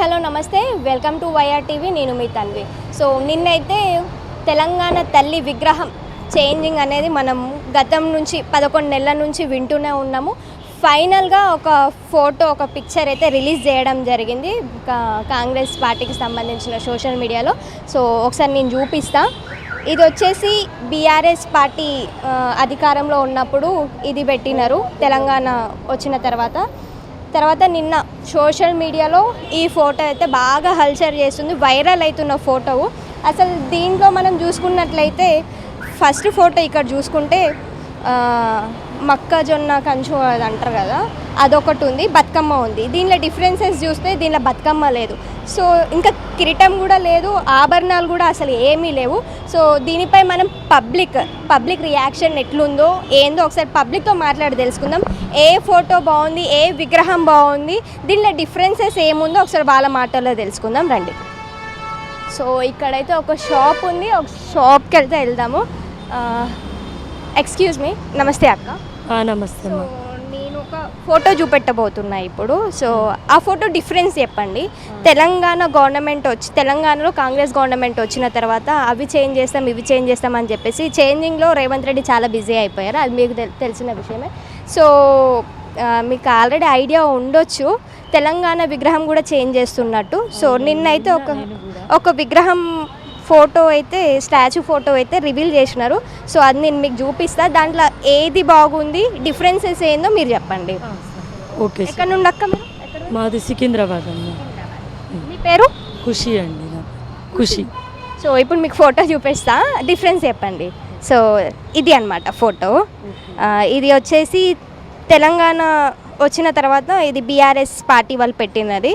Hello నమస్తే, welcome to YR TV. నేను మీ Tanvi. So నిన్నైతే తెలంగాణ తల్లి విగ్రహం చేంజింగ్ అనేది మనం గతం నుంచి 11 నెలల నుంచి వింటూనే ఉన్నాము. ఫైనల్గా ఒక ఫోటో, ఒక పిక్చర్ అయితే రిలీజ్ చేయడం జరిగింది కాంగ్రెస్ పార్టీకి సంబంధించిన సోషల్ మీడియాలో. సో ఒకసారి నేను చూపిస్తా. ఇది వచ్చేసి బీఆర్ఎస్ పార్టీ అధికారంలో ఉన్నప్పుడు ఇది పెట్టినారు. తెలంగాణ వచ్చిన తర్వాత నిన్న సోషల్ మీడియాలో ఈ ఫోటో అయితే బాగా హల్చల్ చేస్తుంది, వైరల్ అవుతున్న ఫోటో. అసలు దీంట్లో మనం చూసుకున్నట్లయితే ఫస్ట్ ఫోటో ఇక్కడ చూసుకుంటే మొక్కజొన్న కంచు అది అంటారు కదా, అదొకటి ఉంది, బతుకమ్మ ఉంది. దీనిలో డిఫరెన్సెస్ చూస్తే దీనిలో బతుకమ్మ లేదు. సో ఇంకా కిరీటం కూడా లేదు, ఆభరణాలు కూడా అసలు ఏమీ లేవు. సో దీనిపై మనం పబ్లిక్ రియాక్షన్ ఎట్లుందో ఏందో ఒకసారి పబ్లిక్తో మాట్లాడి తెలుసుకుందాం. ఏ ఫోటో బాగుంది, ఏ విగ్రహం బాగుంది, దీనిలో డిఫరెన్సెస్ ఏముందో ఒకసారి వాళ్ళ మాటల్లో తెలుసుకుందాం రండి. సో ఇక్కడైతే ఒక షాప్ ఉంది, ఒక షాప్కి వెళ్దాము. ఎక్స్క్యూజ్ మీ, నమస్తే అక్క. నమస్తే. నేను ఒక ఫోటో చూపెట్టబోతున్నా ఇప్పుడు. సో ఆ ఫోటో డిఫరెన్స్ చెప్పండి. తెలంగాణలో కాంగ్రెస్ గవర్నమెంట్ వచ్చిన తర్వాత అవి చేంజ్ చేస్తాం, ఇవి చేంజ్ చేస్తాం అని చెప్పేసి చేంజింగ్లో రేవంత్ రెడ్డి చాలా బిజీ అయిపోయారు, అది మీకు తెలిసిన విషయమే. సో మీకు ఆల్రెడీ ఐడియా ఉండొచ్చు తెలంగాణ విగ్రహం కూడా చేంజ్ చేస్తున్నట్టు. సో నిన్నైతే ఒక విగ్రహం ఫోటో అయితే, స్టాచ్యూ ఫోటో అయితే రివీల్ చేసినారు. సో అది నేను మీకు చూపిస్తా. దాంట్లో ఏది బాగుంది, డిఫరెన్సెస్ ఏందో మీరు చెప్పండి. ఓకే. ఎక్కడ నుండి అక్క మీరు? మాది సికింద్రాబాద్ అమ్మ. మీ పేరు? ఖుషి అండి. ఖుషి. సో ఇప్పుడు మీకు ఫోటో చూపిస్తా, డిఫరెన్స్ చెప్పండి. సో ఇది అన్నమాట ఫోటో. ఇది వచ్చేసి తెలంగాణ వచ్చిన తర్వాత ఇది బీఆర్ఎస్ పార్టీ వాళ్ళు పెట్టినది.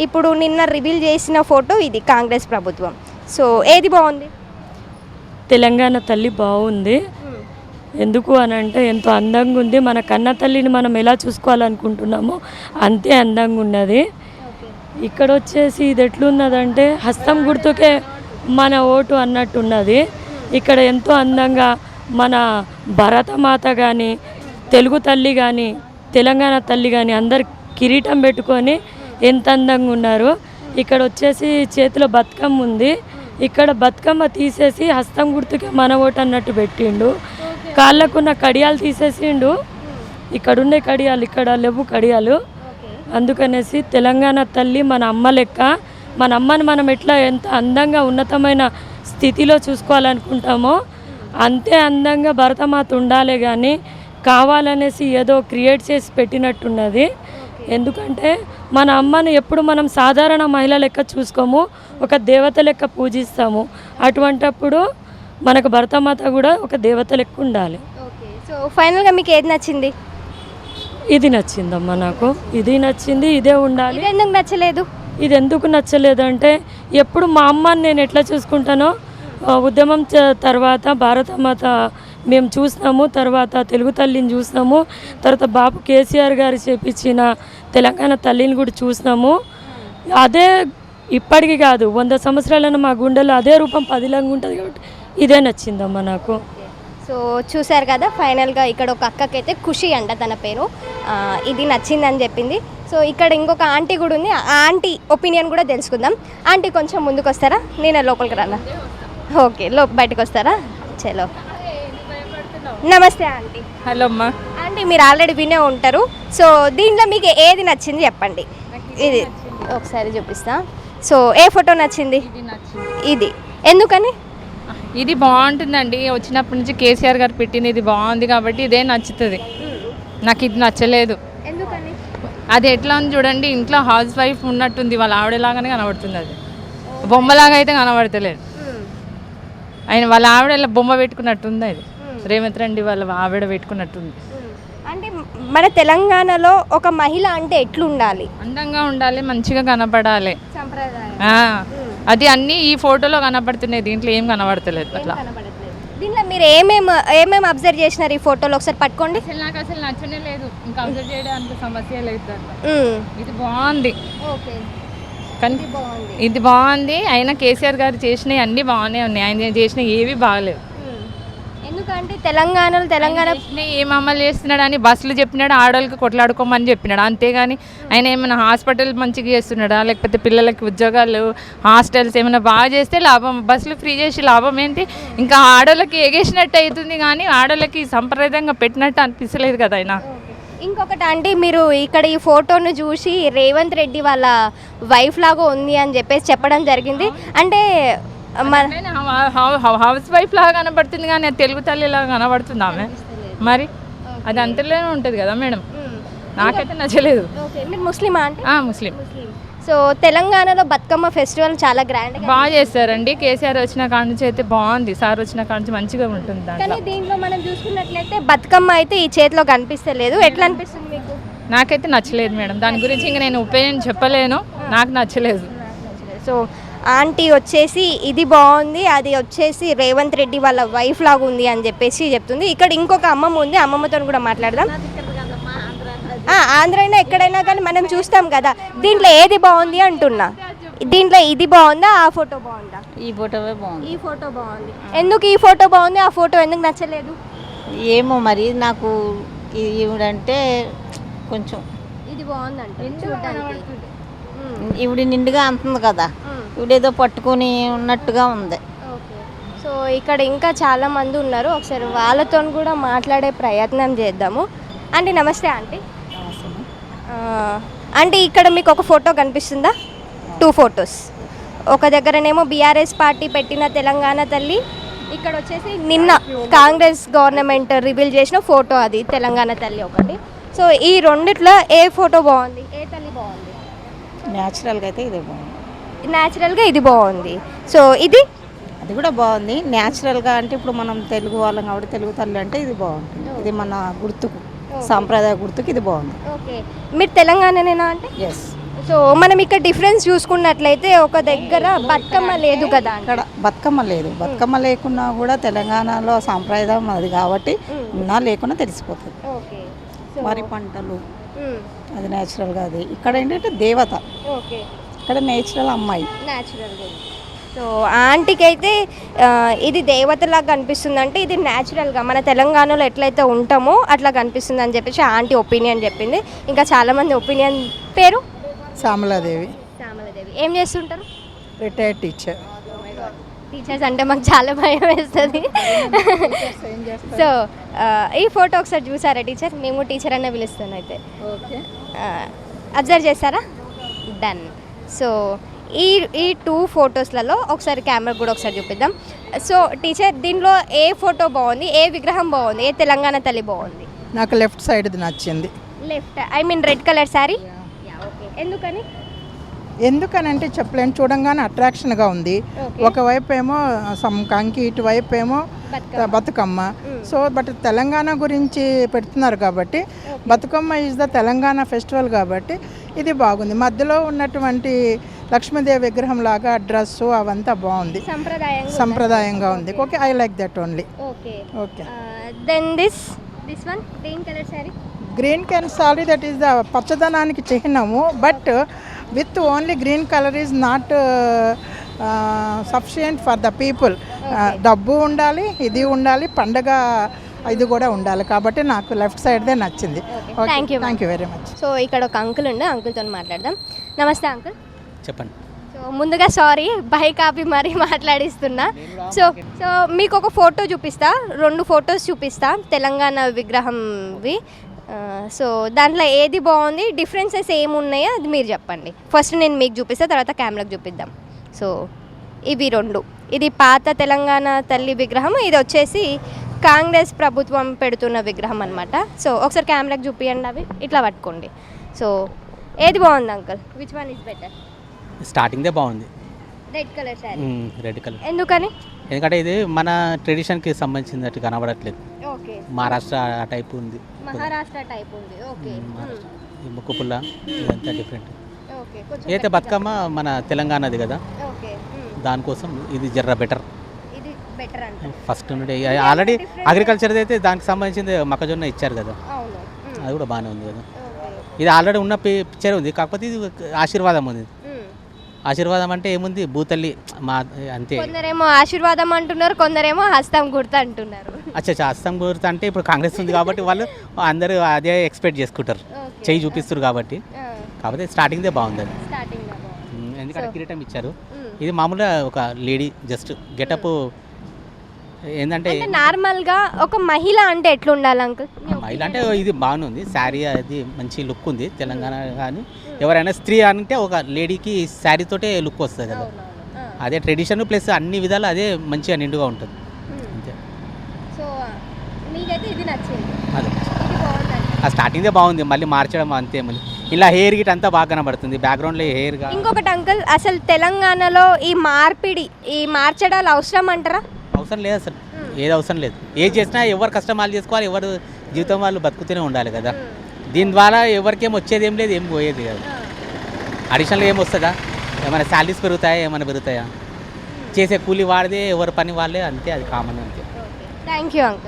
ఇప్పుడు నిన్న రివీల్ చేసిన ఫోటో ఇది కాంగ్రెస్ ప్రభుత్వం. సో ఏది బాగుంది? తెలంగాణ తల్లి బాగుంది. ఎందుకు అని అంటే ఎంతో అందంగా ఉంది. మన కన్న తల్లిని మనం ఎలా చూసుకోవాలనుకుంటున్నామో అంతే అందంగా ఉన్నది. ఇక్కడ వచ్చేసి ఇది ఎట్లున్నదంటే హస్తం గుర్తుకే మన ఓటు అన్నట్టున్నది. ఇక్కడ ఎంతో అందంగా మన భరతమాత కానీ, తెలుగు తల్లి కానీ, తెలంగాణ తల్లి కానీ అందరు కిరీటం పెట్టుకొని ఎంత అందంగా ఉన్నారు. ఇక్కడ వచ్చేసి చేతిలో బతుకమ్మ ఉంది. ఇక్కడ బతుకమ్మ తీసేసి హస్తం గుర్తుకే మన ఓటు అన్నట్టు పెట్టిండు. కాళ్ళకున్న కడియాలు తీసేసిండు. ఇక్కడుండే కడియాలు ఇక్కడ లేవు కడియాలు. అందుకనేసి తెలంగాణ తల్లి మన అమ్మ లెక్క. మన అమ్మని మనం ఎట్లా ఎంత అందంగా ఉన్నతమైన స్థితిలో చూసుకోవాలనుకుంటామో అంతే అందంగా భరతమాత ఉండాలి. కానీ కావాలనేసి ఏదో క్రియేట్ చేసి పెట్టినట్టున్నది. ఎందుకంటే మన అమ్మని ఎప్పుడు మనం సాధారణ మహిళ లెక్క చూసుకోము, ఒక దేవత లెక్క పూజిస్తాము. అటువంటప్పుడు మనకు భరతమాత కూడా ఒక దేవత లెక్క ఉండాలి. సో ఫైనల్గా మీకు ఏది నచ్చింది? ఇది నచ్చిందమ్మా నాకు. ఇది నచ్చింది, ఇదే ఉండాలి. ఎందుకు నచ్చలేదు? ఇది ఎందుకు నచ్చలేదంటే ఎప్పుడు మా అమ్మని నేను ఎట్లా చూసుకుంటానో ఉద్యమం తర్వాత భారతమాత మేము చూసినాము, తర్వాత తెలుగు తల్లిని చూసినాము, తర్వాత బాబు కేసీఆర్ గారు చేపించిన తెలంగాణ తల్లిని కూడా చూసినాము. అదే ఇప్పటికి కాదు, 100 సంవత్సరాలైనా మా గుండెలో అదే రూపం పదిలంగా ఉంటుంది. కాబట్టి ఇదే నచ్చిందమ్మా నాకు. సో చూసారు కదా, ఫైనల్గా ఇక్కడ ఒక అక్కకైతే ఖుషి అంట తన పేరు, ఇది నచ్చిందని చెప్పింది. సో ఇక్కడ ఇంకొక ఆంటీ కూడా ఉంది, ఆ ఆంటీ ఒపీనియన్ కూడా తెలుసుకుందాం. ఆంటీ కొంచెం ముందుకు వస్తారా? నేను లోపలికి రానా? ఓకే, బయటకు వస్తారా? చలో. నమస్తే ఆంటీ. హలో అమ్మా. ఆంటీ మీరు ఆల్రెడీ వినే ఉంటారు. సో దీంట్లో మీకు ఏది నచ్చింది చెప్పండి. ఇది ఒకసారి చూపిస్తా. సో ఏ ఫోటో నచ్చింది? ఇది ఎందుకని? ఇది బాగుంటుందండి. వచ్చినప్పటి నుంచి కేసీఆర్ గారు పెట్టింది ఇది బాగుంది కాబట్టి ఇదే నచ్చుతుంది. నాకు ఇది నచ్చలేదు. ఎందుకని? అది ఎట్లా ఉంది చూడండి, ఇంట్లో హౌస్ వైఫ్ ఉన్నట్టుంది, వాళ్ళ ఆవిడలాగానే కనబడుతుంది. అది బొమ్మలాగా అయితే కనబడతలేదు. ఆయన వాళ్ళ ఆవిడ బొమ్మ పెట్టుకున్నట్టుంది. అది రేవంత్ రెడ్డి వాళ్ళ ఆవిడ పెట్టుకున్నట్టుంది. అంటే మన తెలంగాణలో ఒక మహిళ అంటే ఎట్లుండాలి? అందంగా ఉండాలి, మంచిగా కనపడాలి. అది అన్నీ ఈ ఫోటోలో కనబడుతున్నాయి, దీంట్లో ఏం కనబడతలేదు. అట్లా దీంట్లో మీరు ఏమేమి అబ్జర్వ్ చేసినారు ఈ ఫోటోలో? ఒకసారి పట్టుకోండి. నాకు అసలు నచ్చనే లేదు, ఇంకా అబ్జర్వ్ చేయడానికి సమస్య లేదు. ఇది బాగుంది. కానీ ఇది బాగుంది. అయినా కేసీఆర్ గారు చేసినవి అన్నీ బాగానే ఉన్నాయి, ఆయన చేసినవి ఏవి బాగలేవు. ఎందుకు ఎందుకంటే తెలంగాణ ఏం అమలు చేస్తున్నాడు అని బస్సులు చెప్పినాడు, ఆడవాళ్ళకి కొట్లాడుకోమని చెప్పినాడు, అంతేగాని ఆయన ఏమైనా హాస్పిటల్ మంచిగా చేస్తున్నాడా, లేకపోతే పిల్లలకి ఉద్యోగాలు హాస్టల్స్ ఏమైనా బాగా చేస్తే లాభం, బస్సులు ఫ్రీ చేసి లాభం ఏంటి? ఇంకా ఆడవాళ్ళకి ఎగేసినట్టు అవుతుంది కానీ ఆడవాళ్ళకి సంప్రదాయంగా పెట్టినట్టు అనిపిస్తలేదు కదా ఆయన. ఇంకొకటి అంటే మీరు ఇక్కడ ఈ ఫోటోను చూసి రేవంత్ రెడ్డి వాళ్ళ వైఫ్ లాగా ఉంది అని చెప్పేసి చెప్పడం జరిగింది. అంటే హౌస్ వైఫ్ లాగా కనబడుతుంది కానీ తెలుగు తల్లి లాగా కనబడుతుంది ఆమె. మరి అది అంతలోనే ఉంటుంది కదా మేడం. నాకైతే నచ్చలేదు. మీరు ముస్లిమా అంటే? ముస్లిం. సో తెలంగాణలో బతుకమ్మ ఫెస్టివల్ చాలా గ్రాండ్ బాగా చేస్తారండి. కేసీఆర్ వచ్చిన కాడ నుంచి అయితే బాగుంది, సార్ వచ్చిన కాడ నుంచి మంచిగా ఉంటుంది. కానీ దీంట్లో మనం చూసుకున్నట్లయితే బతుకమ్మ అయితే ఈ చేతిలో కనిపిస్తలేదు. ఎట్లా అనిపిస్తుంది మీకు? నాకైతే నచ్చలేదు మేడం. దాని గురించి ఇంకా నేను ఒపీనియన్ చెప్పలేను, నాకు నచ్చలేదు. సో ఆంటీ వచ్చేసి ఇది బాగుంది, అది వచ్చేసి రేవంత్ రెడ్డి వాళ్ళ వైఫ్ లాగా ఉంది అని చెప్పేసి చెప్తుంది. ఇక్కడ ఇంకొక అమ్మమ్మ ఉంది, అమ్మమ్మతో కూడా మాట్లాడదాం. ఆంధ్ర అయినా ఎక్కడైనా కానీ మనం చూస్తాం కదా, దీంట్లో ఏది బాగుంది అంటున్నా. దీంట్లో ఇది బాగుందా, ఆ ఫోటో బాగుందా? ఈ ఫోటోవే బాగుంది. ఈ ఫోటో బాగుంది. ఎందుకు ఈ ఫోటో బాగుంది, ఆ ఫోటో ఎందుకు నచ్చలేదు? ఏమో మరి నాకు ఈవిడంటే కొంచెం ఇది బాగుందంటే చూడడానికి. ఈవిడ నిండుగా అంటుంది కదా, ఈవిడేదో పట్టుకొని ఉన్నట్టుగా ఉంది. ఓకే. సో ఇక్కడ ఇంకా చాలా మంది ఉన్నారు, ఒకసారి వాళ్ళతో కూడా మాట్లాడే ప్రయత్నం చేద్దాము. ఆంటీ నమస్తే. ఆంటీ ఇక్కడ మీకు ఒక ఫోటో కనిపిస్తుందా? 2 ఫొటోస్. ఒక దగ్గరనేమో బీఆర్ఎస్ పార్టీ పెట్టిన తెలంగాణ తల్లి, ఇక్కడ వచ్చేసి నిన్న కాంగ్రెస్ గవర్నమెంట్ రివీల్ చేసిన ఫోటో, అది తెలంగాణ తల్లి ఒకటి. సో ఈ రెండిట్లో ఏ ఫోటో బాగుంది, ఏ తల్లి బాగుంది? న్యాచురల్గా అయితే ఇదే బాగుంది. న్యాచురల్గా ఇది బాగుంది. సో ఇది అది కూడా బాగుంది. న్యాచురల్గా అంటే ఇప్పుడు మనం తెలుగు వాళ్ళం కాబట్టి తెలుగు తల్లి అంటే ఇది బాగుంటుంది. ఇది మన గుర్తుకు, సాంప్రదాయ గుర్తుకు ఇది బాగుంది. ఓకే. మీరు తెలంగాణనేనా అంటే? ఎస్. సో మనం ఇక్కడ డిఫరెన్స్ చూసుకున్నట్లయితే ఒక దగ్గర బతుకమ్మ లేదు కదా, ఇక్కడ బతుకమ్మ లేదు. బతుకమ్మ లేకున్నా కూడా తెలంగాణలో సాంప్రదాయం అది కాబట్టి ఉన్నా లేకున్నా తెలిసిపోతుంది. ఓకే. వరి పంటలు అది న్యాచురల్గా, అది ఇక్కడ ఏంటంటే దేవత, ఓకే, ఇక్కడ నేచురల్ అమ్మాయి న్యాచురల్గా. సో ఆంటీకి అయితే ఇది దేవతలాగా కనిపిస్తుంది, అంటే ఇది న్యాచురల్గా మన తెలంగాణలో ఎట్లయితే ఉంటామో అట్లా కనిపిస్తుంది అని చెప్పేసి ఆంటీ ఒపీనియన్ చెప్పింది. ఇంకా చాలామంది ఒపీనియన్. పేరు? శ్యామలాదేవి. శ్యామలాదేవి. ఏం చేస్తుంటారు? Retired teacher. టీచర్స్ అంటే మాకు చాలా భయం వేస్తుంది. సో ఈ ఫోటో ఒకసారి చూసారా టీచర్? మేము టీచర్ అనే పిలుస్తాను. అయితే అబ్జర్వ్ చేస్తారా? డన్. సో ఈ 2 ఫొటోస్లలో ఒకసారి కెమెరా కూడా ఒకసారి చూపిద్దాం. సో టీచర్ దీనిలో ఏ ఫోటో బాగుంది, ఏ విగ్రహం బాగుంది, ఏ తెలంగాణ తల్లి బాగుంది? నాకు లెఫ్ట్ సైడ్ది నచ్చింది. Left, I mean red colour sari. Okay. ఎందుకని? ఎందుకనంటే చెప్పలేను, చూడంగానే అట్రాక్షన్గా ఉంది. ఒకవైపు ఏమో కంకి, ఇటువైపు ఏమో బతుకమ్మ. సో బట్ తెలంగాణ గురించి పెడుతున్నారు కాబట్టి, Bathukamma is the Telangana festival కాబట్టి ఇది బాగుంది. మధ్యలో ఉన్నటువంటి లక్ష్మీదేవి విగ్రహం లాగా డ్రెస్సు అవంతా బాగుంది, సంప్రదాయంగా ఉంది. Okay, I like that only. Okay. Okay. Then this one green colour sari. Green can sorry that is the పచ్చదనానికి చిహ్నము. But with only green colour is not sufficient for the people. డబ్బు ఉండాలి, ఇది ఉండాలి, పండగ ఇది కూడా ఉండాలి. కాబట్టి నాకు లెఫ్ట్ సైడ్దే నచ్చింది. Thank you very much. So ఇక్కడ ఒక అంకుల్ ఉండే, అంకుల్తో మాట్లాడదాం. నమస్తే అంకుల్. చెప్పండి. సో ముందుగా సారీ, బైక్ ఆపి మరీ మాట్లాడిస్తున్నా. సో మీకు ఒక ఫోటో చూపిస్తా, 2 ఫొటోస్ చూపిస్తా తెలంగాణ విగ్రహంవి. సో దాంట్లో ఏది బాగుంది, డిఫరెన్సెస్ ఏమున్నాయో అది మీరు చెప్పండి. ఫస్ట్ నేను మీకు చూపిస్తా, తర్వాత కెమెరాకి చూపిద్దాం. సో ఇవి 2, ఇది పాత తెలంగాణ తల్లి విగ్రహం, ఇది వచ్చేసి కాంగ్రెస్ ప్రభుత్వం పెడుతున్న విగ్రహం అనమాట. సో ఒకసారి కెమెరాకి చూపియండి, అవి ఇట్లా పట్టుకోండి. సో ఏది బాగుంది uncle? Which one is better? స్టార్టింగ్దే బాగుంది. Red colour sari. Red colour. ఎందుకని? ఎందుకంటే ఇది మన ట్రెడిషన్కి సంబంధించినట్టు కనబడట్లేదు. ఓకే. మహారాష్ట్ర టైప్ ఉంది, మహారాష్ట్ర టైప్ ఉంది. ఓకే. ఈ ముక్కు పుల్ల ఇదంతా డిఫరెంట్. ఓకే. అయితే బతుకమ్మ మన తెలంగాణది కదా, ఓకే. దానికోసం ఇది జర్ర బెటర్. ఇది బెటర్ అంటే ఫస్ట్ నుండి ఆల్రెడీ అగ్రికల్చర్ అయితే దానికి సంబంధించింది మొక్కజొన్న ఇచ్చారు కదా, అవును, అది కూడా బాగానే ఉంది కదా. ఇది ఆల్రెడీ ఉన్న పిక్చర్ ఉంది, కాకపోతే ఇది ఆశీర్వాదం ఉంది. ఆశీర్వాదం అంటే ఏముంది భూతల్లి మా అంతే. కొందరేమో ఆశీర్వాదం అంటున్నారు, కొందరేమో హస్తం గుర్తు అంటున్నారు. అచ్చా అస్సాం గుర్తు అంటే ఇప్పుడు కాంగ్రెస్ ఉంది కాబట్టి వాళ్ళు అందరూ అదే ఎక్స్పెక్ట్ చేసుకుంటారు, చేయి చూపిస్తారు కాబట్టి. కాకపోతే స్టార్టింగ్దే బాగుంది అది. ఎందుకంటే కిరీటం ఇచ్చారు. ఇది మామూలుగా ఒక లేడీ జస్ట్ గెటప్ ఏంటంటే నార్మల్గా ఒక మహిళ అంటే ఎట్లుండాలి అంకుల్? మహిళ అంటే ఇది బాగుంది, శారీ అది మంచి లుక్ ఉంది. తెలంగాణ కానీ ఎవరైనా స్త్రీ అంటే ఒక లేడీకి శారీతోటే లుక్ వస్తుంది కదా, అదే ట్రెడిషన్ ప్లస్ అన్ని విధాలు అదే మంచిగా నిండుగా ఉంటుంది అంతే. సో మీకైతే ఇది నచ్చింది? అదే ఇది బాగుంది. ఆ స్టార్టింగ్దే బాగుంది, మళ్ళీ మార్చడం అంతే. మళ్ళీ ఇలా హెయిర్ గిట్ అంతా బాగా కనబడుతుంది బ్యాక్గ్రౌండ్లో హెయిర్. ఇంకొకటి అంకుల్, అసలు తెలంగాణలో ఈ మార్చడాలు అవసరం అంటారా? అవసరం లేదు అసలు, ఏది అవసరం లేదు. ఏది చేసినా ఎవరు కష్టం వాళ్ళు చేసుకోవాలి, ఎవరు జీవితం వాళ్ళు బతుకుతూనే ఉండాలి కదా. దీని ద్వారా ఎవరికేం వచ్చేది ఏం లేదు, ఏం పోయేది కదా. అడిషనల్గా ఏం వస్తుందా? ఏమైనా శాలరీస్ పెరుగుతాయా, ఏమైనా పెరుగుతాయా? చేసే కూలి వాడిదే, ఎవరి పని వాళ్ళే, అంతే. అది కామన్ అంతే. Thank you uncle.